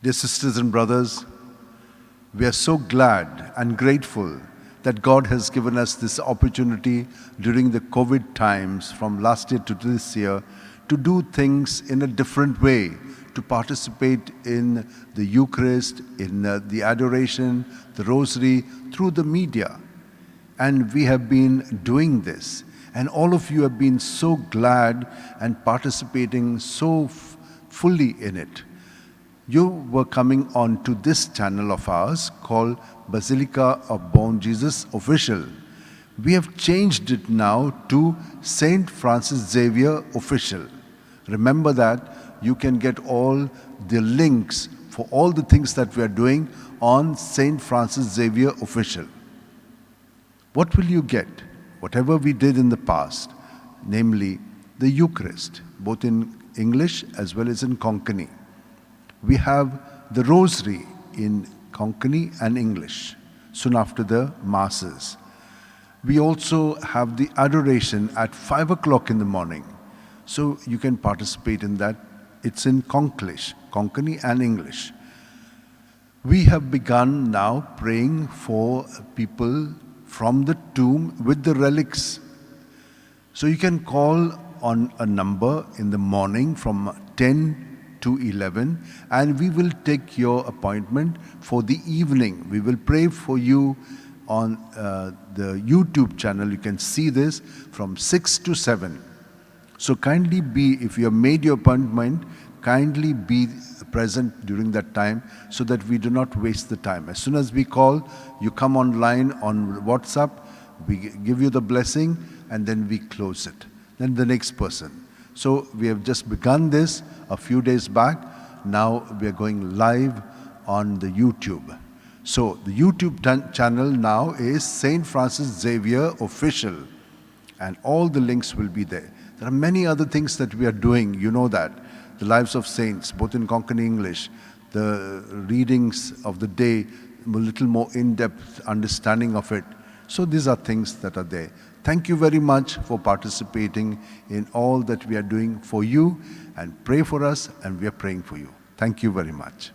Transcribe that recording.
Dear sisters and brothers, we are so glad and grateful that God has given us this opportunity during the COVID times from last year to this year to do things in a different way, to participate in the Eucharist, in the adoration, the Rosary, through the media. And we have been doing this. And all of you have been so glad and participating so fully in it. You were coming on to this channel of ours called Basilica of Bom Jesus Official. We have changed it now to Saint Francis Xavier Official. Remember that you can get all the links for all the things that we are doing on Saint Francis Xavier Official. What will you get? Whatever we did in the past, namely the Eucharist, both in English as well as in Konkani. We have the Rosary in Konkani and English, soon after the Masses. We also have the adoration at 5 o'clock in the morning. So you can participate in that. It's in Konklish, Konkani and English. We have begun now praying for people from the tomb with the relics. So you can call on a number in the morning from 10 to 11, and we will take your appointment for the evening. We will pray for you on the YouTube channel. You can see this from 6 to 7. So kindly be, if you have made your appointment, kindly be present during that time so that we do not waste the time. As soon as we call, you come online on WhatsApp, we give you the blessing, and then we close it. Then the next person. So we have just begun this a few days back. Now we are going live on the YouTube. So the YouTube channel now is Saint Francis Xavier Official, and all the links will be there. There are many other things that we are doing, you know that. The lives of saints, both in Konkani English, the readings of the day, a little more in-depth understanding of it. So these are things that are there. Thank you very much for participating in all that we are doing for you, and pray for us, and we are praying for you. Thank you very much.